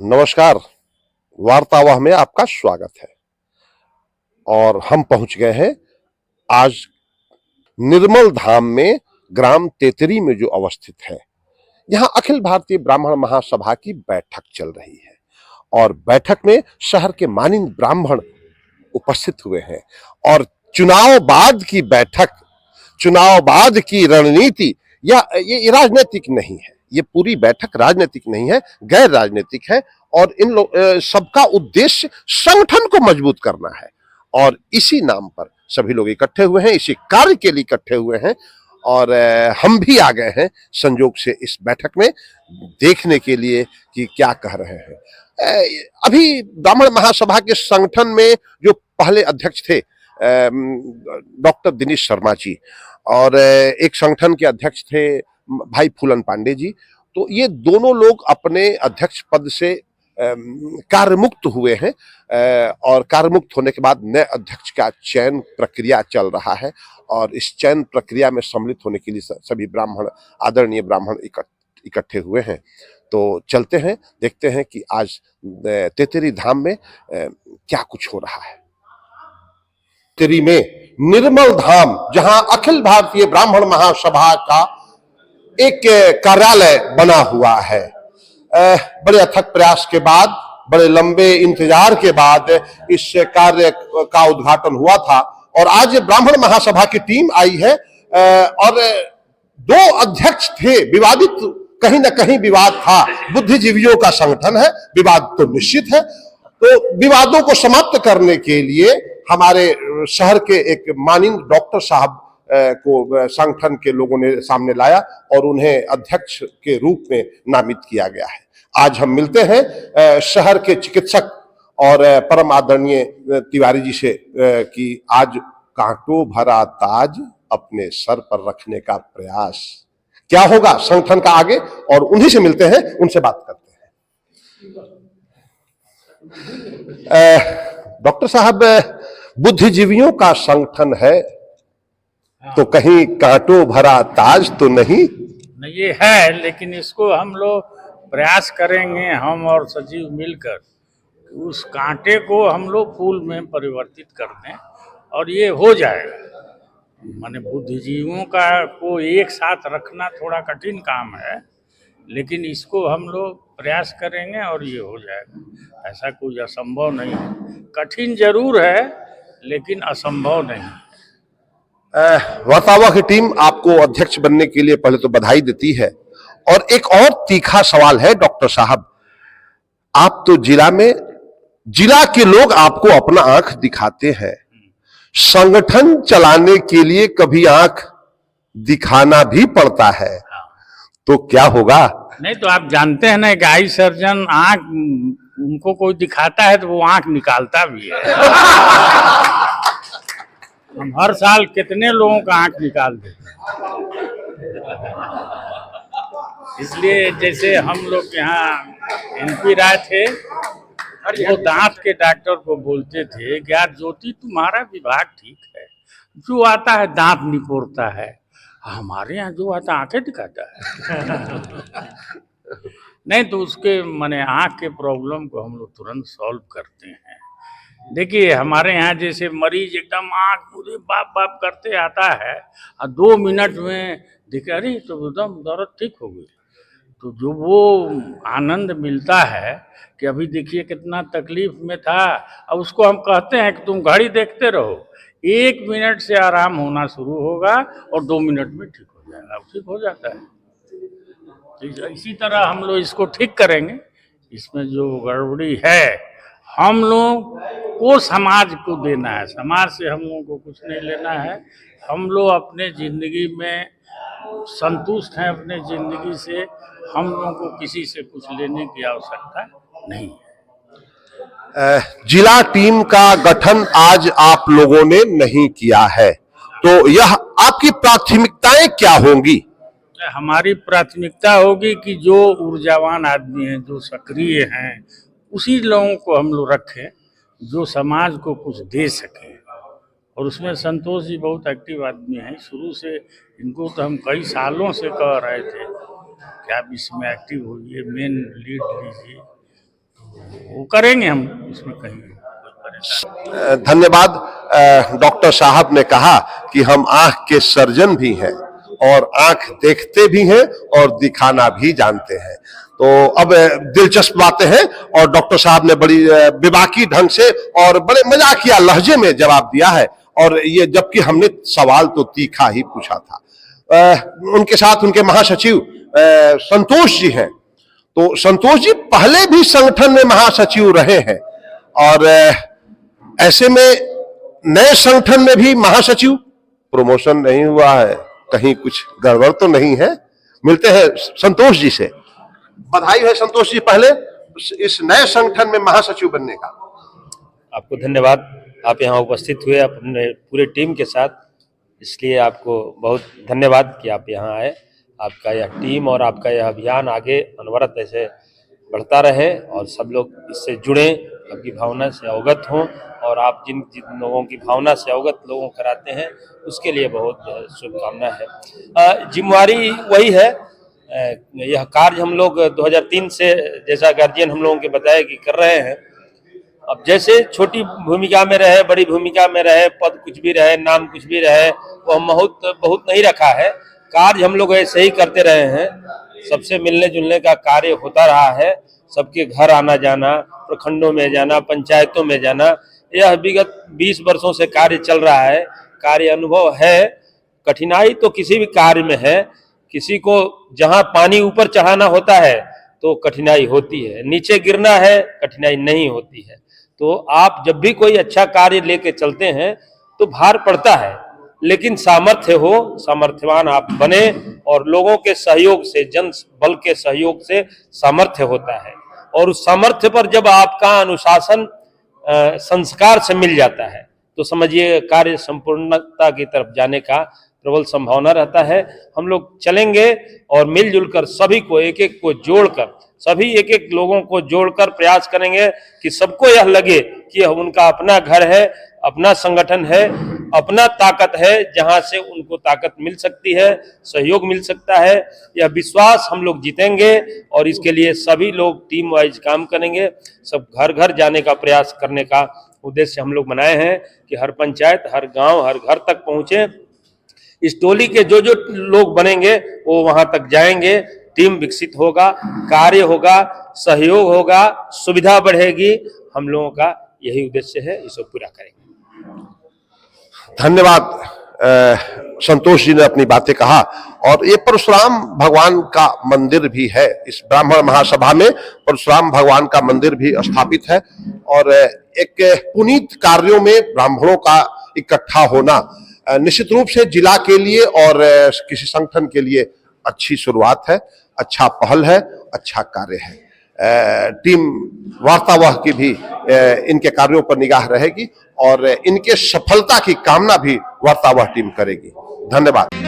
नमस्कार। वार्तावाह में आपका स्वागत है। और हम पहुंच गए हैं आज निर्मल धाम में, ग्राम तेतरी में जो अवस्थित है। यहां अखिल भारतीय ब्राह्मण महासभा की बैठक चल रही है और बैठक में शहर के मानिंद ब्राह्मण उपस्थित हुए हैं। और चुनाव बाद की बैठक, चुनाव बाद की रणनीति, या ये राजनीतिक नहीं है, ये पूरी बैठक राजनीतिक नहीं है, गैर राजनीतिक है। और इन लोग सबका उद्देश्य संगठन को मजबूत करना है और इसी नाम पर सभी लोग इकट्ठे हुए हैं, इसी कार्य के लिए इकट्ठे हुए हैं। और हम भी आ गए हैं संयोग से इस बैठक में देखने के लिए कि क्या कह रहे हैं। अभी ब्राह्मण महासभा के संगठन में जो पहले अध्यक्ष थे डॉक्टर दिनेश शर्मा जी, और एक संगठन के अध्यक्ष थे भाई फूलन पांडे जी। तो ये दोनों लोग अपने अध्यक्ष पद से कार्यमुक्त हुए हैं और कार्यमुक्त होने के बाद नए अध्यक्ष का चयन प्रक्रिया चल रहा है। और इस चयन प्रक्रिया में सम्मिलित होने के लिए सभी ब्राह्मण, आदरणीय ब्राह्मण इकट्ठे हुए हैं। तो चलते हैं, देखते हैं कि आज तेतरी धाम में क्या कुछ हो रहा है। तेतरी में निर्मल धाम, जहां अखिल भारतीय ब्राह्मण महासभा का एक कार्यालय बना हुआ है। बड़े अथक प्रयास के बाद, बड़े लंबे इंतजार के बाद इस कार्य का उद्घाटन हुआ था और आज ब्राह्मण महासभा की टीम आई है। और दो अध्यक्ष थे, विवादित, कहीं ना कहीं विवाद था। बुद्धिजीवियों का संगठन है, विवाद तो निश्चित है। तो विवादों को समाप्त करने के लिए हमारे शहर के एक मानिंद डॉक्टर साहब को संगठन के लोगों ने सामने लाया और उन्हें अध्यक्ष के रूप में नामित किया गया है। आज हम मिलते हैं शहर के चिकित्सक और परम आदरणीय तिवारी जी से कि आज कांटों भरा ताज अपने सर पर रखने का प्रयास क्या होगा संगठन का आगे, और उन्हीं से मिलते हैं, उनसे बात करते हैं। डॉक्टर साहब, बुद्धिजीवियों का संगठन है तो कहीं कांटों भरा ताज तो नहीं? ये है, लेकिन इसको हम लोग प्रयास करेंगे, हम और सचिव मिलकर उस कांटे को हम लोग फूल में परिवर्तित कर दें और ये हो जाएगा। माने बुद्धिजीवियों का को एक साथ रखना थोड़ा कठिन काम है, लेकिन इसको हम लोग प्रयास करेंगे और ये हो जाएगा। ऐसा कोई असंभव नहीं है, कठिन जरूर है लेकिन असंभव नहीं है। वार्तावाह की टीम आपको अध्यक्ष बनने के लिए पहले तो बधाई देती है। और एक और तीखा सवाल है डॉक्टर साहब, आप तो जिला के लोग आपको अपना आंख दिखाते हैं, संगठन चलाने के लिए कभी आंख दिखाना भी पड़ता है, तो क्या होगा? नहीं तो आप जानते हैं ना, एक आई सर्जन आंख उनको कोई दिखाता है तो वो आंख निकालता भी है। हम हर साल कितने लोगों का आंख निकाल देते हैं। इसलिए जैसे हम लोग यहाँ एमपी राय थे, वो दांत के डॉक्टर को बोलते थे कि यार ज्योति तुम्हारा विभाग ठीक है, जो आता है दांत निपोड़ता है, हमारे यहाँ जो आता है आंखें दिखाता है। नहीं तो उसके माने आँख के प्रॉब्लम को हम लोग तुरंत सॉल्व करते हैं। देखिए हमारे यहाँ जैसे मरीज एकदम आँख पूरे बाप बाप करते आता है और 2 मिनट में दिखे अरे तो एकदम दर्द ठीक हो गई, तो जो वो आनंद मिलता है कि अभी देखिए कितना तकलीफ में था, अब उसको हम कहते हैं कि तुम घड़ी देखते रहो, 1 मिनट से आराम होना शुरू होगा और 2 मिनट में ठीक हो जाएगा, अब ठीक हो जाता है। इसी तरह हम लोग इसको ठीक करेंगे। इसमें जो गड़बड़ी है हम लोग को समाज को देना है, समाज से हम लोगों को कुछ नहीं लेना है। हम लोग अपने जिंदगी में संतुष्ट हैं, अपने जिंदगी से हम लोगों को किसी से कुछ लेने की आवश्यकता नहीं है। जिला टीम का गठन आज आप लोगों ने नहीं किया है, तो यह आपकी प्राथमिकताएं क्या होंगी? हमारी प्राथमिकता होगी कि जो ऊर्जावान आदमी हैं, जो सक्रिय हैं, उसी लोगों को हम लोग रखें जो समाज को कुछ दे सकें। और उसमें संतोष जी बहुत एक्टिव आदमी हैं, शुरू से इनको तो हम कई सालों से कह रहे थे कि आप इसमें एक्टिव होइए, मेन लीड लीजिए। करेंगे हम, इसमें कहेंगे। धन्यवाद। डॉक्टर साहब ने कहा कि हम आंख के सर्जन भी हैं और आंख देखते भी हैं और दिखाना भी जानते हैं। तो अब दिलचस्प बातें हैं और डॉक्टर साहब ने बड़ी बेबाकी ढंग से और बड़े मजाकिया लहजे में जवाब दिया है, और ये जबकि हमने सवाल तो तीखा ही पूछा था। उनके साथ उनके महासचिव संतोष जी हैं। तो संतोष जी पहले भी संगठन में महासचिव रहे हैं, और ऐसे में नए संगठन में भी महासचिव, प्रमोशन नहीं हुआ है, कहीं कुछ गड़बड़ तो नहीं है? मिलते हैं संतोष जी से। बधाई है संतोष जी पहले इस नए संगठन में महासचिव बनने का। आपको धन्यवाद, आप यहाँ उपस्थित हुए अपने पूरे टीम के साथ, इसलिए आपको बहुत धन्यवाद कि आप यहाँ आए। आपका यह टीम और आपका यह अभियान आगे अनवरत ऐसे बढ़ता रहे और सब लोग इससे जुड़ें, आपकी भावना से अवगत हों, और आप जिन जिन लोगों की भावना से अवगत लोगों कराते हैं उसके लिए बहुत शुभकामना है। जिम्मेवारी वही है। यह कार्य हम लोग 2003 से, जैसा गार्जियन हम लोगों के बताया कि कर रहे हैं। अब जैसे छोटी भूमिका में रहे, बड़ी भूमिका में रहे, पद कुछ भी रहे, नाम कुछ भी रहे, वो हम बहुत नहीं रखा है। कार्य हम लोग ऐसे ही करते रहे हैं, सबसे मिलने जुलने का कार्य होता रहा है, सबके घर आना जाना, प्रखंडों में जाना, पंचायतों में जाना, यह विगत 20 वर्षों से कार्य चल रहा है। कार्य अनुभव है। कठिनाई तो किसी भी कार्य में है, किसी को जहां पानी ऊपर चढ़ाना होता है तो कठिनाई होती है, नीचे गिरना है कठिनाई नहीं होती है। तो आप जब भी कोई अच्छा कार्य लेके चलते हैं तो भार पड़ता है, लेकिन सामर्थ्य हो, सामर्थ्यवान आप बने, और लोगों के सहयोग से, जन बल के सहयोग से सामर्थ्य होता है, और उस सामर्थ्य पर जब आपका अनुशासन संस्कार से मिल जाता है तो समझिए कार्य संपूर्णता की तरफ जाने का प्रबल संभावना रहता है। हम लोग चलेंगे और मिलजुल कर सभी को, एक एक को जोड़कर, सभी एक एक लोगों को जोड़कर प्रयास करेंगे कि सबको यह लगे कि यह उनका अपना घर है, अपना संगठन है, अपना ताकत है, जहां से उनको ताकत मिल सकती है, सहयोग मिल सकता है। यह विश्वास हम लोग जीतेंगे और इसके लिए सभी लोग टीम वाइज काम करेंगे। सब घर घर जाने का प्रयास करने का उद्देश्य हम लोग बनाए हैं कि हर पंचायत, हर गांव, हर घर तक पहुंचे। इस टोली के जो जो लोग बनेंगे वो वहां तक जाएंगे, टीम विकसित होगा, कार्य होगा, सहयोग होगा, सुविधा बढ़ेगी। हम लोगों का यही उद्देश्य है, इसे पूरा करेंगे। धन्यवाद। संतोष जी ने अपनी बातें कहा, और ये परशुराम भगवान का मंदिर भी है। इस ब्राह्मण महासभा में परशुराम भगवान का मंदिर भी स्थापित है, और एक पुनीत कार्यों में ब्राह्मणों का इकट्ठा होना निश्चित रूप से जिला के लिए और किसी संगठन के लिए अच्छी शुरुआत है, अच्छा पहल है, अच्छा कार्य है। टीम वार्तावाह की भी इनके कार्यों पर निगाह रहेगी और इनके सफलता की कामना भी वार्तावाह टीम करेगी। धन्यवाद।